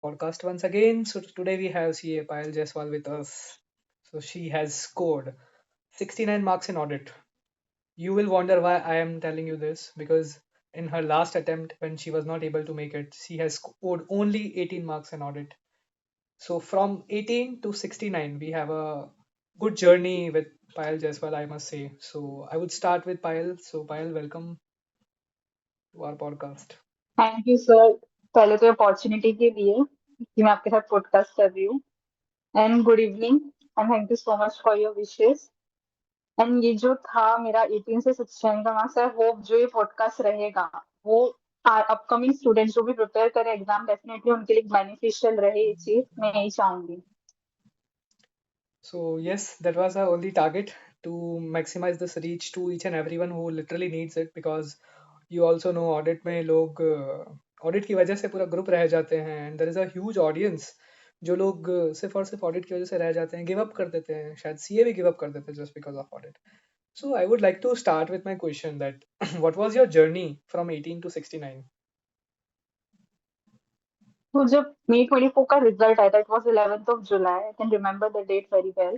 podcast once again. So today we have CA Payal Jaiswal with us. So she has scored 69 marks in audit. You will wonder why I am telling you this because in her last attempt when she was not able to make it, she has scored only 18 marks in audit. So from 18 to 69, we have a good journey with Payal Jaiswal, I must say. So I would start with Payal. So Payal, welcome to our podcast. Thank you sir पहले तो opportunity के लिए कि मैं आपके साथ podcast कर रही हूँ and good evening and thank you so much for your wishes and ये जो था मेरा 18 से 16 का मार्क्स आई होप जो ये पॉडकास्ट रहेगा वो अपकमिंग स्टूडेंट्स जो भी प्रिपेयर करें एग्जाम डेफिनेटली उनके लिए बेनिफिशियल रहे ये चीज मैं यही चाहूंगी. So yes, that was our only target to maximize this reach to each and everyone who literally needs it because you also know audit में लोग audit की वजह से पूरा ग्रुप रह जाते हैं and there is a huge audience जो लोग सिर्फ और सिर्फ audit की वजह से रह जाते हैं गिव अप कर देते हैं शायद सीए भी गिव अप कर देते हैं just because of audit. So I would like to start with my question that what was your journey from 18 to 69? तो जब May 24 का रिजल्ट आया था it was 11th of July I can remember the date very well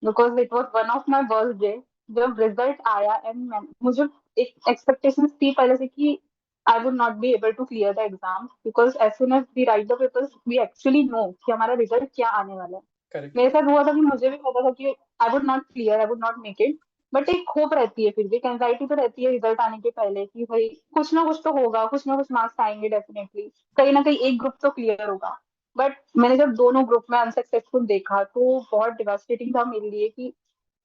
because it was one of my birthday. जब result आया and मुझे एक expectation थी पहले से कि I would not be able to clear the exam because as soon as we write the papers we actually know कि हमारा रिजल्ट क्या आने वाला है. Correct. मेरे साथ हुआ था कि मुझे भी पता था कि I would not clear I would not make it. But एक होप रहती है फिर भी एक एंजाइटी तो रहती है रिजल्ट आने के पहले कि भाई कुछ ना कुछ तो होगा कुछ ना कुछ मार्क्स आएंगे डेफिनेटली कहीं ना कहीं एक ग्रुप तो क्लियर होगा. बट मैंने जब दोनों ग्रुप में अनसक्सेसफुल देखा तो बहुत डिवास्टेटिंग था मेरे लिए कि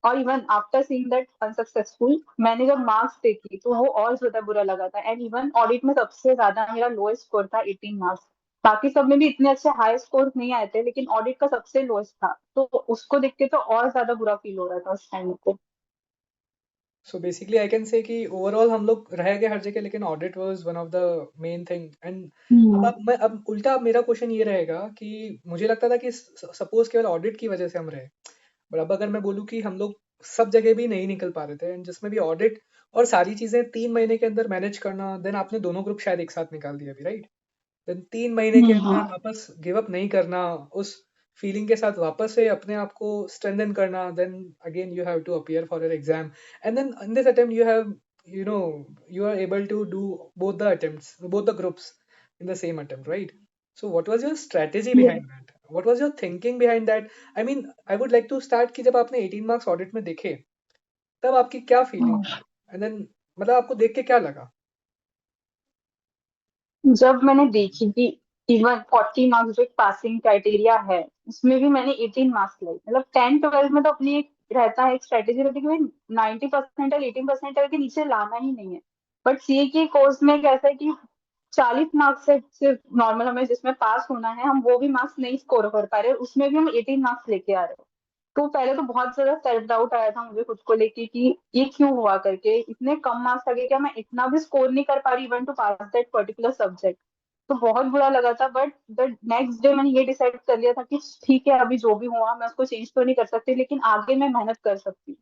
और even after seeing that unsuccessful मैंने जब मार्क्स देखी तो वो और ज्यादा बुरा लगा था एंड इवन ऑडिट में सबसे ज्यादा मेरा लोएस्ट स्कोर था 18 मार्क्स. बाकी सब में भी इतने अच्छे हाई स्कोर नहीं आए थे लेकिन ऑडिट का सबसे लोएस्ट था तो उसको देख के तो और ज्यादा बुरा फील हो रहा था उस टाइम को. So basically, I can say कि overall हम लोग रह गए हर जगह लेकिन audit was one of the main thing and अब उल्टा मेरा क्वेश्चन ये रहेगा कि मुझे लगता था कि सपोज केवल ऑडिट की वजह से हम रहे बट अब अगर मैं बोलूँ कि हम लोग सब जगह भी नहीं निकल पा रहे थे एंड जिसमें भी ऑडिट और सारी चीजें 3 महीने के अंदर मैनेज करना देन आपने दोनों ग्रुप शायद एक साथ निकाल दिया अभी राइट देन 3 महीने के अंदर वापस गिव अप नहीं करना उस फीलिंग के साथ वापस से अपने आप को स्ट्रेंथन करना then again you have to appear for your exam and then in this attempt you have you know you are able to do both the attempts both the groups in the same attempt right so what was your strategy behind that what was your thinking behind that I mean I would like to start कि जब आपने 18 marks audit में देखे तब आपकी क्या feeling थी and then मतलब आपको देख के क्या लगा जब मैंने देखी कि इवन 40 मार्क्स जो एक पासिंग क्राइटेरिया है उसमें भी मैंने 18 मार्क्स लाए मतलब 10 12 में तो अपनी एक रहता है एक स्ट्रेटेजी रहती है कि भाई 90% और 18% के नीचे लाना ही नहीं है. बट सीए के कोर्स में कैसा है कि 40 मार्क्स से सिर्फ नॉर्मल हमें जिसमें पास होना है हम वो भी मार्क्स नहीं स्कोर कर पा रहे उसमें भी हम 18 मार्क्स लेके आ रहे हैं. तो पहले तो बहुत ज्यादा सेल्फ डाउट आया था मुझे खुद को लेके कि ये क्यों हुआ करके इतने कम मार्क्स आ गए क्या मैं इतना भी स्कोर नहीं कर पा रही even to pass that particular subject. तो बहुत बुरा लगा था बट द नेक्स्ट डे मैंने ये डिसाइड कर लिया था कि ठीक है अभी जो भी हुआ मैं उसको चेंज तो नहीं कर सकती लेकिन आगे मैं मेहनत कर सकती हूँ.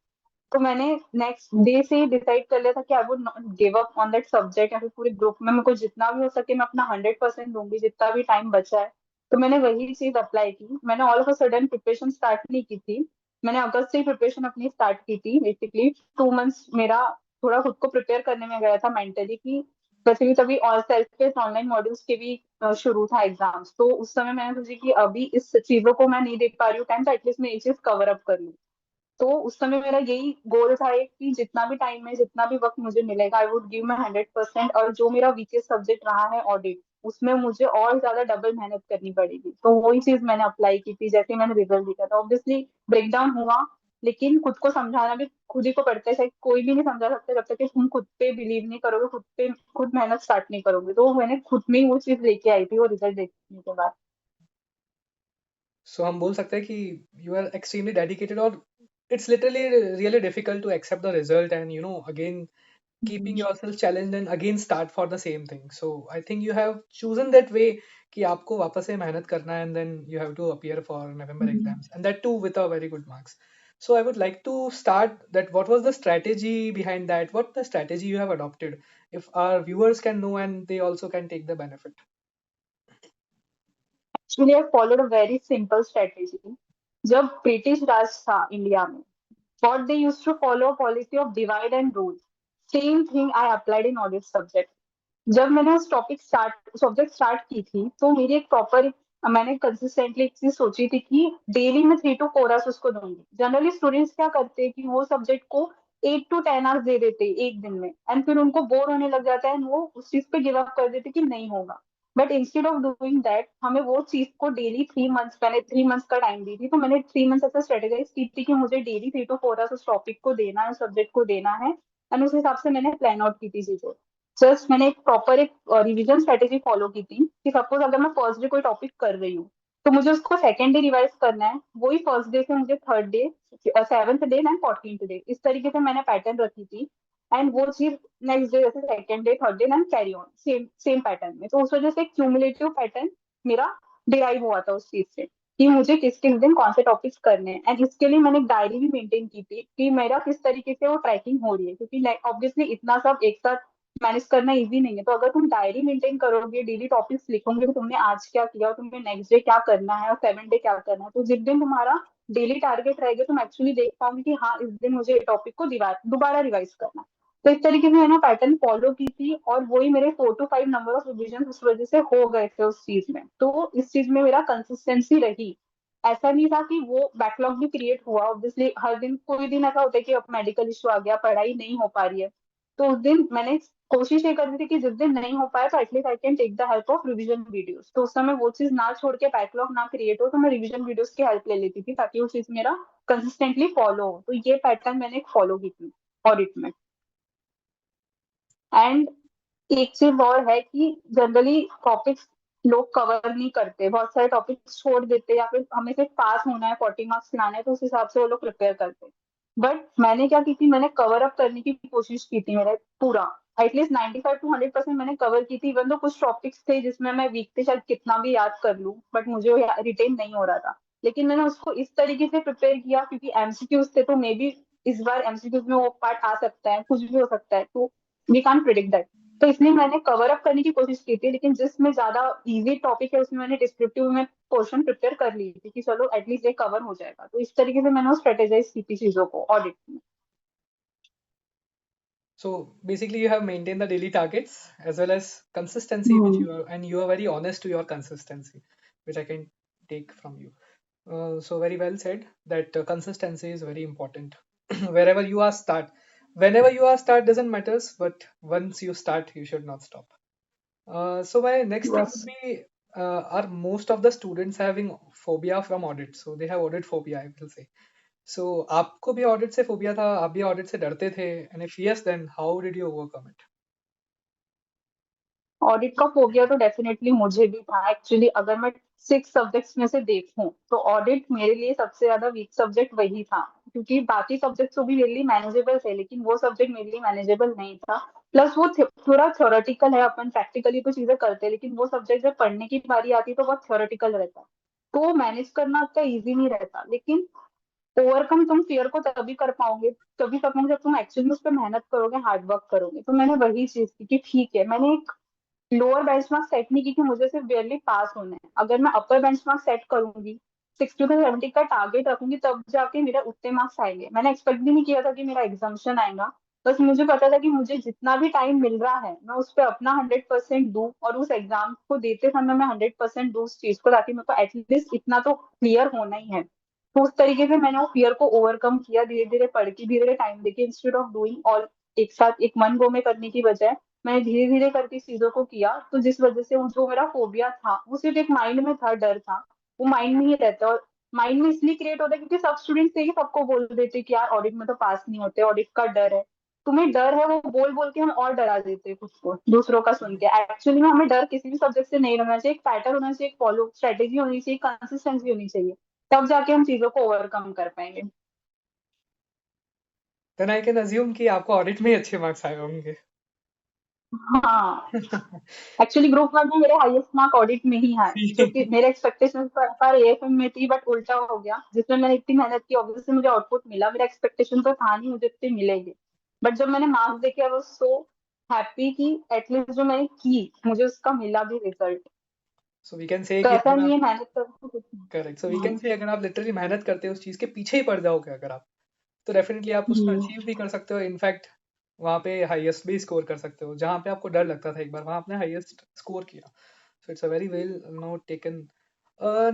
तो मैंने नेक्स्ट डे से ही डिसाइड कर लिया था कि I would not give up on that subject या फिर पूरे ग्रुप में मेरे को जितना भी हो सके मैं अपना 100% दूंगी जितना भी टाइम बचा है. तो मैंने वही चीज अप्लाई की मैंने all of a sudden preparation start नहीं की थी. मैंने अगस्त से ही प्रिपरेशन अपनी स्टार्ट की थी बेसिकली 2 मंथ्स मेरा थोड़ा खुद को प्रिपेयर करने में गया था मेंटली कि वैसे भी तभी और सेल्फ बेस्ड ऑनलाइन मॉड्यूल्स के भी शुरू था एग्जाम्स तो उस समय मैंने सोची कि अभी इस चीजों को मैं नहीं देख पा रही हूँ टाइम तो एटलीस्ट मैं ये चीज कवर अप कर लूँ. तो उस समय मेरा यही गोल था एक कि जितना भी टाइम है जितना भी वक्त मुझे मिलेगा आई वुड गिव माई 100% और जो मेरा वीकेस्ट सब्जेक्ट रहा है ऑडिट उसमें मुझे और ज्यादा डबल मेहनत करनी पड़ेगी. तो वही चीज मैंने अप्लाई की थी जैसे ही मैंने रिजल्ट देखा था ऑब्वियसली ब्रेक डाउन हुआ लेकिन खुद को समझाना भी खुद ही को पड़ता है शायद कोई भी नहीं समझा सकता जब तक कि तुम खुद पे बिलीव नहीं करोगे खुद पे खुद मेहनत स्टार्ट नहीं करोगे. तो मैंने खुद में ही वो चीज लेके आई थी वो रिजल्ट देखने के बाद. सो हम बोल सकते हैं कि यू आर एक्सट्रीमली डेडिकेटेड और it's literally really difficult to accept the result and again keeping yourself challenged and again start for the same thing so I think you have chosen that way कि आपको वापस से मेहनत करना है and then you have to appear for November exams and that too with a very good marks so I would like to start that what was the strategy behind that what the strategy you have adopted if our viewers can know and they also can take the benefit actually I followed a very simple strategy. जब British राज था India में, what they used to follow a policy of divide and rule. Same thing I applied in audit subject. जब मैंने उस topic start subject start की थी तो मेरी एक प्रॉपर मैंने कंसिस्टेंटली एक चीज सोची थी कि डेली में 3 to 4 आवर्स उसको दूंगी। जनरली स्टूडेंट्स क्या करते हैं कि वो सब्जेक्ट को 8 to 10 आवर्स दे देते हैं एक दिन में, एंड फिर उनको बोर होने लग जाता है एंड वो उस चीज पे गिव अप कर देते कि नहीं होगा। But instead of doing that, हमें वो चीज को डेली 3 मंथ्स, मैंने 3 मंथ्स का टाइम दी थी, तो मैंने 3 मंथ्स ऐसा स्ट्रेटेजाइज की थी कि मुझे डेली 3 to 4 आवर्स उस टॉपिक को देना है, सब्जेक्ट को देना है। एंड उस हिसाब से मैंने प्लान आउट की थी चीजें। जस्ट मैंने एक प्रॉपर एक रिवीजन स्ट्रेटेजी फॉलो की थी कि सपोज अगर मैं फर्स्ट डे कोई टॉपिक कर रही हूँ तो मुझे उसको सेकेंड डे रिवाइज करना है, वही फर्स्ट डे से मुझे third day, seventh day and 14th day, इस तरीके से मैंने पैटर्न रखी थी। एंड वो चीज नेक्स्ट डे जैसे second day third day and carry on same same pattern में, तो उस वजह से एक क्यूमुलेटिव पैटर्न मेरा डिराइव हुआ था उस चीज से कि मुझे किस किस दिन कौन से टॉपिक्स करने हैं। एंड इसके लिए मैंने एक डायरी भी मेंटेन की थी कि मेरा किस तरीके से वो ट्रैकिंग हो रही है, क्योंकि ऑब्वियसली इतना सब एक साथ मैनेज करना इजी नहीं है। तो अगर तुम डायरी मेंटेन करोगे, डेली टॉपिक्स लिखोगे कि तुमने आज क्या किया और तुम्हें नेक्स्ट डे क्या करना है और 7 डे क्या करना है, तो जिस दिन तुम्हारा डेली टारगेट रहेगा तुम एक्चुअली देख पाओगे कि हाँ इस दिन मुझे टॉपिक को दोबारा रिवाइज करना है। तो इस तरीके से मैंने पैटर्न फॉलो की थी और वही मेरे 4 to 5 नंबर ऑफ रिविजन उस वजह से हो गए थे उस चीज में। तो इस चीज में मेरा कंसिस्टेंसी रही। ऐसा नहीं था कि वो बैकलॉग भी क्रिएट हुआ, ऑब्वियसली हर दिन कोई दिन ऐसा होता है कि अब मेडिकल इशू आ गया, पढ़ाई नहीं हो पा रही है, तो उस दिन मैंने कोशिश ये करती थी कि जिस दिन नहीं हो पाए तो at least I can take the help of revision videos. तो उस समय वो चीज ना छोड़ के बैकलॉग ना क्रिएट हो तो मैं रिवीजन वीडियोस की हेल्प ले लेती थी ताकि वो चीज मेरा कंसिस्टेंटली फॉलो हो। तो ये पैटर्न मैंने फॉलो की थी ऑडिट में। एंड एक चीज और है कि जनरली टॉपिक्स लोग कवर नहीं करते, बहुत सारे टॉपिक्स छोड़ देते, या फिर हमें सिर्फ पास होना है, 40 मार्क्स लाना है, तो उस हिसाब से वो लोग प्रिपेयर करते। बट मैंने क्या की थी, मैंने कवर अप करने की कोशिश की थी, मेरा पूरा एटलीस्ट 95 to 100% मैंने कवर की थी। इवन तो कुछ टॉपिक्स थे जिसमें मैं वीक थे, शायद कितना भी याद कर लूं बट मुझे रिटेन नहीं हो रहा था, लेकिन मैंने उसको इस तरीके से प्रिपेयर किया क्योंकि एमसीक्यूज थे, तो मे बी इस बार एमसीक्यूज में वो पार्ट आ सकता है, कुछ भी हो सकता है, तो वी कांट प्रिडिक्ट दैट। तो इसलिए मैंने कवर अप करने की कोशिश की थी, लेकिन जिसमें ज्यादा इजी टॉपिक है उसमें मैंने डिस्क्रिप्टिव में पोर्शन प्रिपेयर कर ली थी कि चलो एटलीस्ट ये कवर हो जाएगा। तो इस तरीके से मैंने स्ट्रेटेजाइज की थी चीजों को ऑडिट में। So basically, you have maintained the daily targets as well as consistency, which hmm. you are, and you are very honest to your consistency, which I can take from you. So very well said that consistency is very important. Wherever you are start, whenever you are start doesn't matters, but once you start, you should not stop. So my next thing would Yes. be, are most of the students having phobia from audit? So they have audit phobia, I will say. सो आपको भी audit से phobia था, आप भी audit से डरते थे, and if yes then how did you overcome it? Audit का फोबिया तो डेफिनेटली मुझे भी था एक्चुअली। अगर मैं 6 सब्जेक्ट्स में से देखूं तो ऑडिट मेरे लिए सबसे ज्यादा वीक सब्जेक्ट वही था, क्योंकि बाकी सब्जेक्ट्स तो भी मेरे लिए मैनेजेबल थे लेकिन वो सब्जेक्ट मेरे लिए मैनेजेबल नहीं था। प्लस वो थोड़ा थ्योरेटिकल है, अपन प्रैक्टिकली तो चीजें करते हैं, लेकिन वो सब्जेक्ट जब पढ़ने की बारी आती है तो बहुत थ्योरेटिकल रहता है, तो मैनेज करना उतना ईजी नहीं रहता। लेकिन ओवरकम तुम फियर को तभी कर पाओगे, तभी कर पाओगे जब तुम एक्चुअली उस पर मेहनत करोगे, हार्ड वर्क करोगे। तो मैंने वही चीज की कि ठीक है, मैंने एक लोअर बेंचमार्क सेट नहीं की कि मुझे सिर्फ बेयरली पास होना है। अगर मैं अपर बेंचमार्क सेट करूंगी, 60 to 70 का टारगेट रखूंगी, तब जाके मेरा उतने मार्क्स आएंगे। मैंने एक्सपेक्ट भी नहीं किया था कि मेरा एग्जामेशन आएगा। बस मुझे पता था कि मुझे जितना भी टाइम मिल रहा है मैं उस पर अपना 100% दूं और उस एग्जाम को देते समय मैं 100% दूं उस चीज को, ताकि मेरे को एटलीस्ट इतना तो क्लियर होना ही है। तो उस तरीके से मैंने वो फियर को ओवरकम किया, धीरे धीरे पढ़ के, धीरे धीरे टाइम देके, इंस्टेड ऑफ डूइंग ऑल एक साथ एक मन गो में करने की बजाय मैंने धीरे धीरे करके चीजों को किया। तो जिस वजह से वो जो मेरा फोबिया था वो सिर्फ एक माइंड में था, डर था, वो माइंड में ही रहता है। और माइंड में इसलिए क्रिएट होता है क्योंकि सब स्टूडेंट्स यही सबको बोल देते हैं कि यार ऑडिट में तो पास नहीं होते, ऑडिट का डर है, तुम्हें डर है, वो बोल बोल के हम और डरा देते हैं खुद को दूसरों का सुन के। एक्चुअली में हमें डर किसी भी सब्जेक्ट से नहीं होना चाहिए, एक पैटर्न होना चाहिए, एक फॉलो स्ट्रेटेजी होनी चाहिए, कंसिस्टेंसी होनी चाहिए, तब जाके हम चीजों को ओवरकम कर पाएंगे। देन आई कैन अज्यूम कि आपको ऑडिट में ही अच्छे मार्क्स आए होंगे। हाँ, एक्चुअली ग्रुप वन में मेरे हाईएस्ट मार्क ऑडिट में ही आए, जो कि मेरे एक्सपेक्टेशन पर एएफएम में थी, बट उल्टा हो गया, जिसमें मैंने इतनी मेहनत की, ऑब्वियसली मुझे आउटपुट मिला। मेरा एक्सपेक्टेशन तो था नहीं मुझे इतने मिलेंगे, बट जब मैंने मार्क्स देखे आई वाज सो हैप्पी कि एटलीस्ट जो मैंने की मुझे उसका मिला भी result. So we can say तो कि ऐसा अगर नहीं आप है मेहनत करो तो कुछ करेक्ट, सो वी नहीं। कैन से अगर आप लिटरली मेहनत करते हो उस चीज़ के पीछे ही पड़ जाओगे अगर आप, तो डेफिनेटली आप उसमें हम्म। अचीव भी कर सकते हो। इनफैक्ट वहाँ पे हाईएस्ट भी स्कोर कर सकते हो, जहाँ पे आपको डर लगता था एक बार वहाँ आपने हाईएस्ट स्कोर किया। So it's a very well note taken.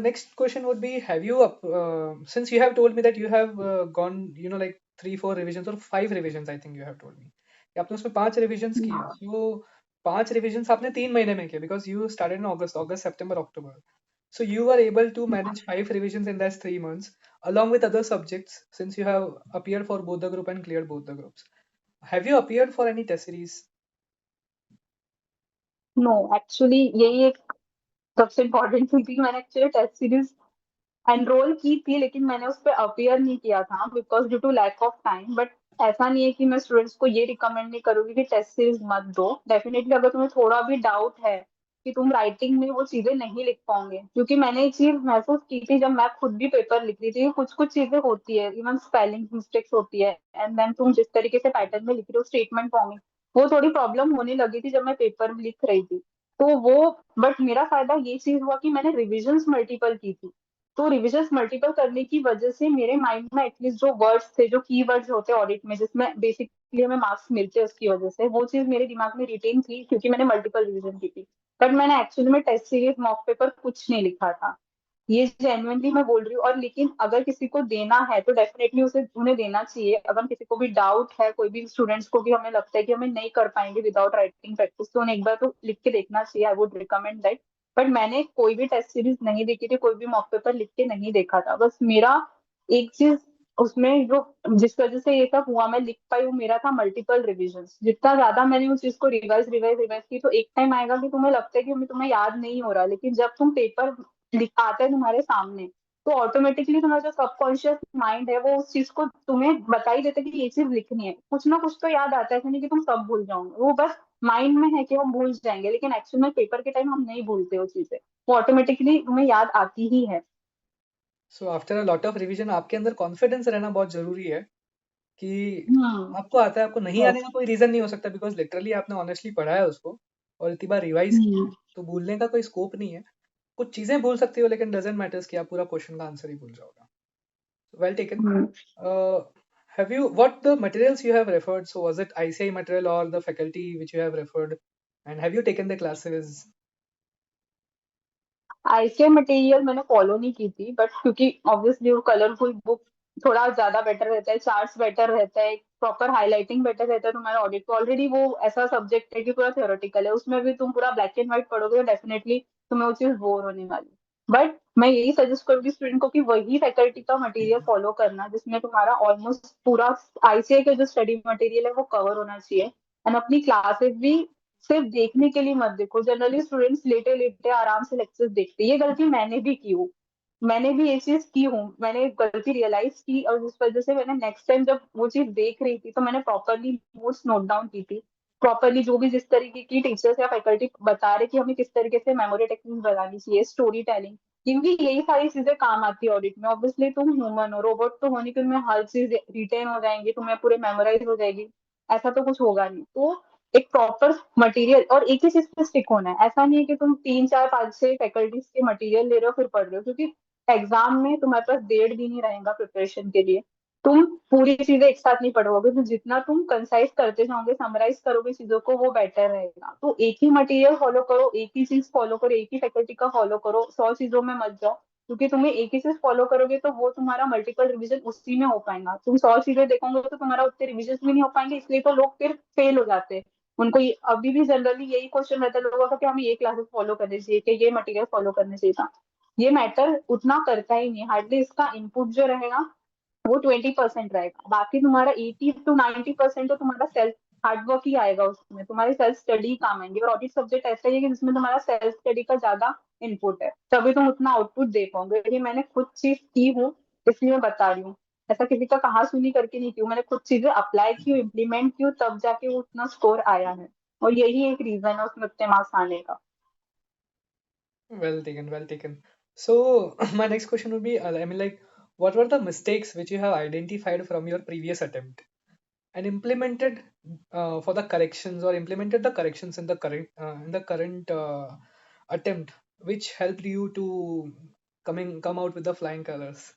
Next question would be, have you since you have told me that you have gone, like 3-4 revisions or 5 revisions, I think you have told me कि आपने उसमें 5 revisions किए। So 5 revisions आपने 3 महीने में किए because you started in August, September, October. So you were able to manage 5 revisions in that 3 months along with other subjects, since you have appeared for both the group and cleared both the groups. Have you appeared for any test series? No, actually यही एक सबसे important thing थी। मैंने actually test series enrol की थी, लेकिन मैंने उस पर अपियर नहीं किया था because due to lack of time. But ऐसा नहीं है कि मैं स्टूडेंट्स को ये रिकमेंड नहीं करूंगी कि टेस्ट सीरीज मत दो। डेफिनेटली अगर तुम्हें थोड़ा भी डाउट है कि तुम राइटिंग में वो चीजें नहीं लिख पाओगे, क्योंकि मैंने एक चीज महसूस की थी जब मैं खुद भी पेपर लिख रही थी, कुछ कुछ चीजें होती है, इवन स्पेलिंग मिस्टेक्स होती है, एंड देन तुम जिस तरीके से पैटर्न में लिख रहे हो स्टेटमेंट फॉर्मिंग, वो थोड़ी प्रॉब्लम होने लगी थी जब मैं पेपर में लिख रही थी। तो वो, बट मेरा फायदा ये चीज हुआ कि मैंने रिविजन्स मल्टीपल की थी। तो रिविजन्स मल्टीपल करने की वजह से मेरे माइंड में एटलीस्ट जो वर्ड्स थे, जो की वर्ड्स होते हैं ऑडिट में जिसमें बेसिकली हमें मार्क्स मिलते हैं, उसकी वजह से वो चीज मेरे दिमाग में रिटेन थी क्योंकि मैंने मल्टीपल रिविजन की थी। बट मैंने एक्चुअली में टेस्ट सीरीज मॉक पेपर कुछ नहीं लिखा था, ये जेन्युइनली मैं बोल रही हूँ। और लेकिन अगर किसी को देना है तो डेफिनेटली उसे उन्हें देना चाहिए। अगर किसी को भी डाउट है, कोई भी स्टूडेंट्स को, कि हमें लगता है कि हमें नहीं कर पाएंगे विदाउट राइटिंग प्रैक्टिस, तो उन्हें एक बार तो लिख के देखना चाहिए। I would recommend that. But मैंने कोई भी टेस्ट सीरीज नहीं देखी थी, कोई भी मॉक पेपर लिख के नहीं देखा था। बस मेरा एक चीज उसमें जो, जिस वजह से ये सब हुआ मैं लिख पाई, वो मेरा था मल्टीपल रिविजन। जितना ज्यादा मैंने उस चीज को रिवाइज रिवाइज रिवाइज की, तो एक टाइम आएगा कि तुम्हें लगता है कि तुम्हें याद नहीं हो रहा, लेकिन जब तुम पेपर आता है तुम्हारे सामने, तो ऑटोमेटिकली तुम्हारा जो सबकॉन्शियस माइंड है वो उस चीज को तुम्हें बता ही देता है कि ये चीज लिखनी है। कुछ ना कुछ तो याद आता है, ऐसा नहीं कि तुम सब भूल जाओगे। वो बस माइंड में है कि हम भूल जाएंगे, लेकिन एक्चुअल में पेपर के टाइम हम नहीं भूलते वो चीजें, वो ऑटोमेटिकली तुम्हें याद आती ही है। So after a lot of revision आपके अंदर कॉन्फिडेंस रहना बहुत जरूरी है कि हम्म। आपको आता है। आपको नहीं आने यस। का कोई रीजन नहीं हो सकता बिकॉज लिटरली आपने ऑनेस्टली पढ़ा है उसको और इतनी बार रिवाइज किया है, तो भूलने का कोई स्कोप नहीं है। कुछ चीजें भूल सकती हो लेकिन डजंट मैटर्स कि आप पूरा क्वेश्चन का आंसर ही भूल जाओगे। Well taken. Hmm. Have you what the materials you have referred? So was it ICI material or the faculty which you have referred? And have you taken the classes? ICI material मैंने follow नहीं की थी, but क्योंकि obviously वो colourful book थोड़ा ज्यादा better रहता है, चार्ट्स बेटर रहता है, प्रॉपर हाईलाइटिंग बेटर रहता है तुम्हारा ऑडिट को। ऑलरेडी वो ऐसा सब्जेक्ट है कि पूरा थियोरेटिकल है, उसमें भी तुम पूरा ब्लैक एंड व्हाइट पढ़ोगे तो डेफिनेटली तुम्हें वो चीज बोर होने वाली। बट मैं यही सजेस्ट करूंगी स्टूडेंट को कि वही फैकल्टी का मटेरियल फॉलो करना जिसमें तुम्हारा ऑलमोस्ट पूरा आईसीआई का जो स्टडी मटेरियल है वो कवर होना चाहिए। एंड अपनी क्लासेस भी सिर्फ देखने के लिए मत देखो। जनरली स्टूडेंट्स लेटे लेटे आराम से लेक्चर्स देखते हैं, ये गलती मैंने भी की हूँ। मैंने भी ये चीज की हूँ, मैंने गलती रियलाइज की, और जिस वजह से मैंने नेक्स्ट टाइम जब वो चीज देख रही थी तो मैंने प्रॉपरली नोट्स नोट डाउन की थी। प्रॉपरली जो भी जिस तरीके की टीचर्स या फैकल्टी बता रहे कि हमें किस तरीके से मेमोरी टेक्निक बनानी चाहिए, स्टोरी टेलिंग, क्योंकि यही सारी चीजें काम आती है ऑडिट में। ऑब्वियसली तुम ह्यूमन हो, रोबोट तो होने के, तुम्हें हर चीज रिटेन हो जाएंगी, तुम्हें पूरे मेमोराइज हो जाएगी, ऐसा तो कुछ होगा नहीं। तो एक प्रॉपर मटेरियल और एक ही चीज पे स्टिक होना है। ऐसा नहीं है कि तुम 3 4 5 6 फैकल्टीज के मटेरियल ले रहे हो फिर पढ़ रहे हो, क्योंकि एग्जाम में तुम्हारे पास 1.5 दिन ही रहेगा प्रिपरेशन के लिए। तुम पूरी चीजें एक साथ नहीं पढ़ोगे, तो जितना तुम कंसाइज करते जाओगे, समराइज करोगे चीजों को, वो बेटर रहेगा। तो एक ही मटेरियल फॉलो करो, एक ही चीज फॉलो करो, एक ही फैकल्टी का फॉलो करो, 100 चीजों में मत जाओ। क्योंकि तुम्हें एक ही चीज फॉलो करोगे तो वो तुम्हारा मल्टीपल रिवीजन उसी में हो पाएगा। तुम 100 चीजें देखोगे तो तुम्हारा उतने रिवीजन भी नहीं हो पाएंगे, इसलिए तो लोग फिर फेल हो जाते हैं। उनको अभी भी जनरली यही क्वेश्चन रहता है लोगों का कि हमें ये क्लासेस फॉलो करनी चाहिए, कि ये मटेरियल फॉलो करने चाहिए था। ये मैटर उतना करता ही नहीं, हार्डली इसका इनपुट जो रहेगा वो 20% रहेगा। बाकी तुम्हारा 80 to 90% तो तुम्हारा सेल्फ हार्डवर्क ही आएगा, उसमें तुम्हारी सेल्फ स्टडी काम आएंगे। और ऑडिट सब्जेक्ट ऐसा ही है कि जिसमें तुम्हारा सेल्फ स्टडी का ज्यादा इनपुट है, तभी तुम उतना आउटपुट दे पाओगे। ये मैंने खुद चीज की हूँ, इसलिए मैं बता रही हूँ। ऐसा किसी का कहा सुनी करके नहीं की हूँ, मैंने खुद चीजें अप्लाई की, इम्प्लीमेंट की, तब जाके वो उतना स्कोर आया है। और यही एक रीजन है उसमें उतने मार्क्स आने का। Well taken, well taken. So my next question would be, I mean, like, what were the mistakes which you have identified from your previous attempt and implemented for the corrections, or implemented the corrections in the current attempt? which helped you to come out with the flying colors?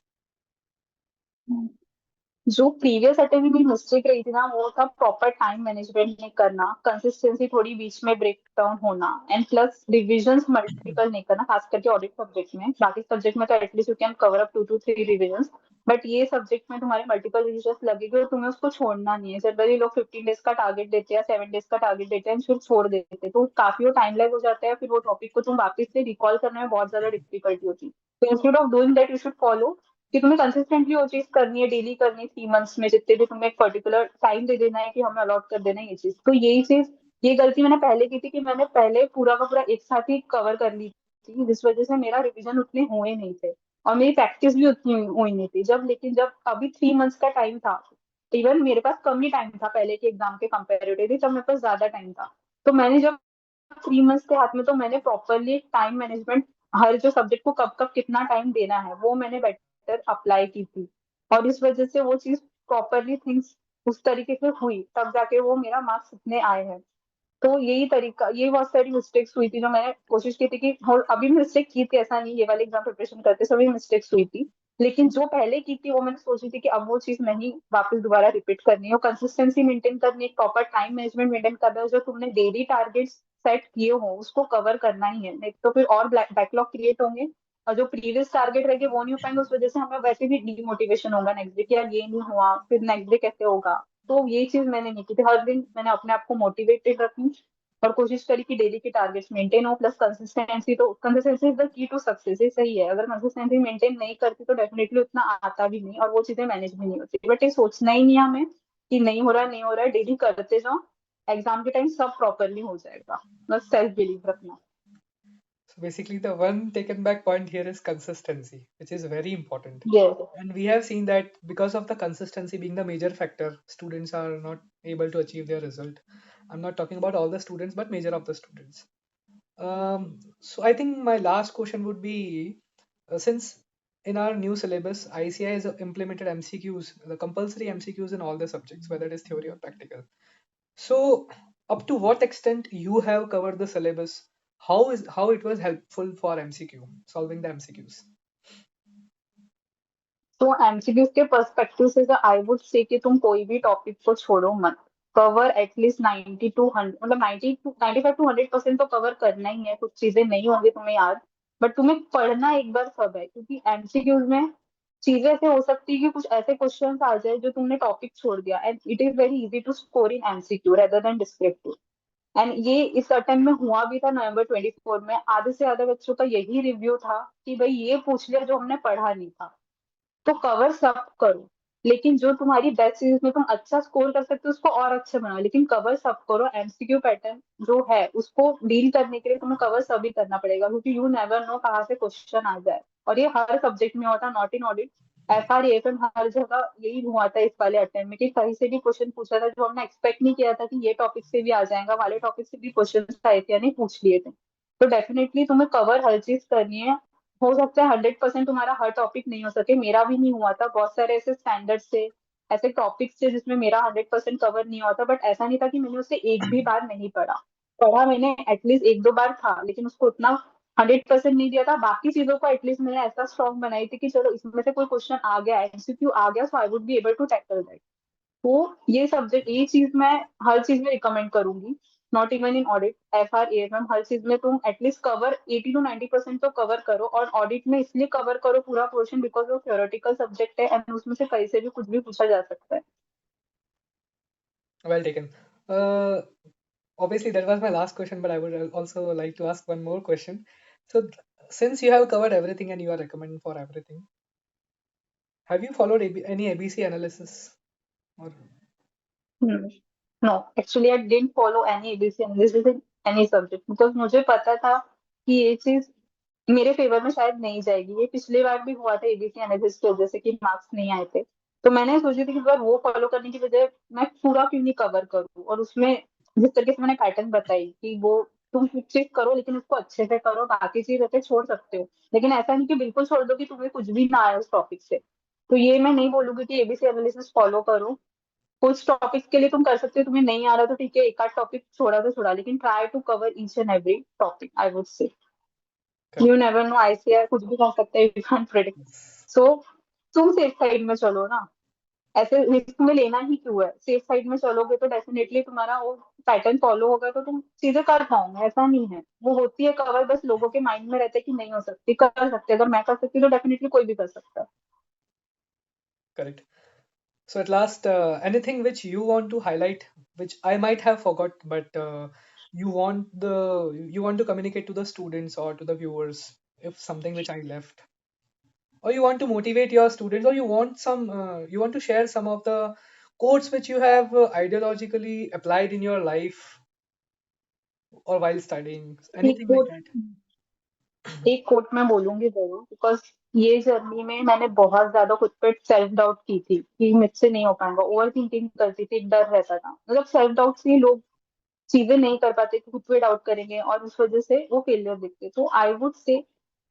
जो previous attempt में मेरी mistake रही थी ना, वो था proper time management नहीं करना, कंसिस्टेंसी थोड़ी बीच में ब्रेक डाउन होना, एंड प्लस रिविजन्स मल्टीपल नहीं करना, खास करके ऑडिट सब्जेक्ट में। बाकी सब्जेक्ट में तो at least you can cover up 2 to 3 revisions, but ये सब्जेक्ट में तुम्हारे मल्टीपल रिविजन्स लगेगी और तुम्हें उसको छोड़ना नहीं है। जनरली लोग 15 डेज का टारगेट देते हैं, 7 डेज का टारगेट देते हैं, फिर छोड़ देते हैं, तो काफी वो टाइम लैग हो जाता है, फिर वो टॉपिक को तुम वापस से रिकॉल करने में बहुत ज्यादा डिफिकल्टी होती है। तो instead of doing that, you should follow कि तुम्हें कंसिस्टेंटली वो चीज करनी है, डेली करनी है, 3 मंथ्स में जितने भी तुम्हें एक पर्टिकुलर टाइम दे देना है कि हमें अलॉट कर देना है ये चीज। तो यही चीज, ये गलती मैंने पहले की थी कि मैंने पहले पूरा का पूरा एक साथ ही कवर कर ली थी, जिस वजह से मेरा रिवीजन उतने हुए नहीं थे और मेरी प्रैक्टिस भी उतनी हुई नहीं थी। लेकिन जब अभी 3 मंथ्स का टाइम था, इवन मेरे पास कम ही टाइम था पहले के एग्जाम के कंपेरेटिवली, तब मेरे पास ज्यादा टाइम था। तो मैंने जब 3 मंथ्स के हाथ में, तो मैंने प्रॉपरली टाइम मैनेजमेंट, हर जो सब्जेक्ट को कब कब कितना टाइम देना है, वो मैंने बेटर अप्लाई की थी। और इस वजह से वो चीज प्रॉपरली थिंग्स उस तरीके से हुई, तब जाके वो मेरा मार्क्स इतने आए हैं। तो यही तरीका, ये बहुत सारी मिस्टेक्स हुई थी जो मैंने कोशिश की थी कि, और अभी मिस्टेक की थी, ऐसा नहीं, ये वाले एग्जाम प्रिपरेशन करते सभी मिस्टेक्स हुई थी, लेकिन जो पहले की थी वो मैंने सोची थी कि अब वो चीज नहीं वापस दोबारा रिपीट करनी है, और कंसिस्टेंसी मेंटेन करनी है, प्रॉपर टाइम मैनेजमेंट मेंटेन करना है, जो तुमने डेली टारगेट्स सेट किए हो उसको कवर करना ही है, नहीं तो फिर और बैकलॉग क्रिएट होंगे, और जो प्रीवियस टारगेट रहेंगे वो नहीं हो पाएंगे, उस वजह से हमें वैसे भी डिमोटिवेशन होगा नेक्स्ट डे कि यार ये नहीं हुआ, फिर नेक्स्ट डे कैसे होगा। तो ये चीज मैंने नहीं की थी, हर दिन मैंने अपने आप को मोटिवेटेड रखी और कोशिश करी कि डेली के टारगेट्स मेंटेन हो, प्लस कंसिस्टेंसी, तो consistency is the key to success, ये सही है। अगर कंसिस्टेंसी मेंटेन नहीं करती तो डेफिनेटली उतना आता भी नहीं और वो चीजें मैनेज भी नहीं होती, बट ये सोचना ही नहीं है हमें कि नहीं हो रहा, नहीं हो रहा है, डेली करते जाओ, एग्जाम के टाइम सब प्रॉपरली हो जाएगा, बस सेल्फ बिलीव रखना। So basically, the one taken back point here is consistency, which is very important. Yes. And we have seen that because of the consistency being the major factor, students are not able to achieve their result. I'm not talking about all the students, but major of the students. So I think my last question would be, since in our new syllabus, ICI has implemented MCQs, the compulsory MCQs in all the subjects, whether it is theory or practical. So, up to what extent you have covered the syllabus? How it was helpful for MCQ, solving the MCQs? तो MCQs के perspective से आई would say कि तुम कोई भी topic को छोड़ो मत, कवर एटलीस्ट 90 to 100, मतलब 95 to 100% तो कवर करना ही है। कुछ चीजें नहीं होंगी तुम्हें याद, बट तुम्हें पढ़ना एक बार सब है, क्योंकि एमसीक्यूज में चीजें ऐसे हो सकती है कि कुछ ऐसे क्वेश्चंस आ जाए जो तुमने टॉपिक छोड़ दिया, and it is very easy to score in MCQ rather than descriptive. And ये इस अटेम्प्ट में हुआ भी था, November 24 में आधे से ज्यादा बच्चों का यही रिव्यू था कि भाई ये पूछ लिया जो हमने पढ़ा नहीं था। तो कवर सब करो, लेकिन जो तुम्हारी बेस्ट चीज में तुम अच्छा स्कोर कर सकते हो उसको और अच्छा बनाओ, लेकिन कवर सब करो। एमसीक्यू पैटर्न जो है उसको डील करने के लिए तुम्हें कवर सभी करना पड़ेगा, क्योंकि यू नेवर नो कहाँ से क्वेश्चन आ जाए, और ये हर सब्जेक्ट में होता, not in audit, FR AFM हर जगह यही हुआ था इस वाले अटेम्प्ट में, कि कहीं से भी क्वेश्चन पूछा था जो हमने एक्सपेक्ट नहीं किया था कि ये टॉपिक से भी आ जाएगा, वाले टॉपिक से भी क्वेश्चन आए थे यानी पूछ लिए थे। तो डेफिनेटली तुम्हें कवर हर चीज करनी है। हो सकता है 100% तुम्हारा हर टॉपिक नहीं हो सके, मेरा भी नहीं हुआ था, बहुत सारे ऐसे स्टैंडर्ड से ऐसे टॉपिक्स थे जिसमें मेरा 100% कवर नहीं हुआ था, बट ऐसा नहीं था कि मैंने उसे एक भी बार नहीं पढ़ा। पढ़ा मैंने एटलीस्ट 1 2 बार था, लेकिन उसको उतना 100% नहीं दिया था। बाकी चीजों को एटलीस्ट मैंने ऐसा स्ट्रॉन्ग बनाई थी कि चलो इसमें से कोई क्वेश्चन आ गया, एमसीक्यू आ गया, so I would be able to tackle that. तो ये सब्जेक्ट, ये चीज मैं हर चीज में रिकमेंड करूंगी, not even in audit, FR AFM हर चीज में तुम एटलीस्ट कवर 80 to 90% तो कवर करो। और ऑडिट में इसलिए कवर करो पूरा पोर्शन बिकॉज वो थ्योरेटिकल सब्जेक्ट है एंड उसमें से कहीं से भी कुछ भी पूछा जा सकता है। Well taken. Uh, Obviously, that was my last question, but I would also like to ask one more question. So, since you have covered everything and you are recommending for everything, have you followed any ABC analysis? Or no, actually I didn't follow any ABC analysis in any subject, because मुझे पता था कि ये चीज मेरे favour में शायद नहीं जाएगी। ये पिछली बार भी हुआ था एबीसी एनालिसिस की वजह से कि मार्क्स नहीं आए थे, तो मैंने सोची थी कि इस बार वो फॉलो करने की बजाय मैं पूरा क्यों नहीं कवर करूँ, और उसमें जिस तरीके से मैंने पैटर्न बताई कि वो तुम कुछ चीज करो लेकिन उसको अच्छे से करो, बाकी चीज ऐसे छोड़ सकते हो, लेकिन ऐसा नहीं कि बिल्कुल छोड़ दो कि तुम्हें कुछ भी ना आए उस टॉपिक से। तो ये मैं नहीं बोलूंगी कि एबीसी एनालिसिस फॉलो करो, कुछ टॉपिक्स के लिए तुम कर सकते हो, तुम्हें नहीं आ रहा तो ठीक है, एक आध टॉपिक छोड़ा तो छोड़ा, लेकिन try to cover each and every topic, I would say. Correct. You never know, ICR कुछ भी कर सकता है, you can't predict. Yes. So तुम सेफ साइड में चलो ना, ऐसे रिस्क में लेना ही क्यों है. सेफ साइड में चलोगे तो डेफिनेटली तुम्हारा वो पैटर्न फॉलो होगा, तो तुम चीजें कर पाओगे. ऐसा नहीं है, वो होती है कवर, बस लोगों के माइंड में रहता है कि नहीं हो सकती. कर सकते, अगर मैं कर सकती हूँ तो डेफिनेटली कोई भी कर सकता है. Correct. So at last, anything which you want to highlight, which I might have forgot, but you want to communicate to the students or to the viewers, if something which I left, or you want to motivate your students, or you want to share some of the quotes which you have ideologically applied in your life or while studying, एक anything like coat that. एक coat मैं बोलूंगी जरूर, because ये journey में मैंने बहुत ज्यादा खुद पे सेल्फ डाउट की थी कि मुझसे नहीं हो पाएगा. ओवर थिंकिंग करती थी, डर रहता था. मतलब सेल्फ डाउट से ही लोग चीजें नहीं कर पाते, खुद पे डाउट करेंगे और उस वजह से वो फेलियर दिखते. तो आई वुड से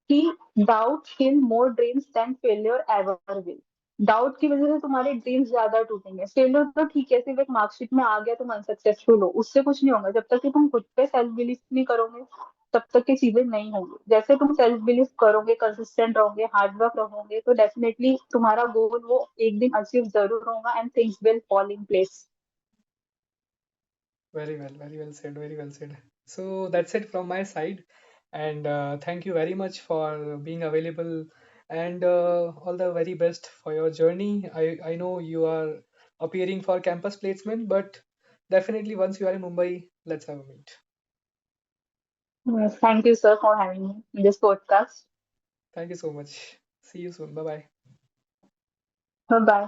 कि doubt kill more dreams than failure ever will. Doubt की वजह से तुम्हारे ड्रीम्स ज्यादा टूटेंगे. फेलियर तो ठीक है, सिर्फ एक मार्कशीट में आ गया तुम अनसक्सेसफुल हो, उससे कुछ नहीं होगा. जब तक कि तुम खुद पे सेल्फ बिलीव नहीं करोगे, तब तक की चीजें नहीं होंगी. जैसे तुम सेल्फ बिलीव करोगे, कंसिस्टेंट रहोगे, हार्ड वर्क रहोगे, तो डेफिनेटली तुम्हारा गोल वो एक दिन अचीव जरूर होगा and things will fall in place. Very well said, very well said. So that's it from my side. And thank you very much for being available and all the very best for your journey. I know you are appearing for campus placement, but definitely once you are in Mumbai, let's have a meet. Thank you, sir, for having me in this podcast. Thank you so much. See you soon. Bye bye. Bye bye.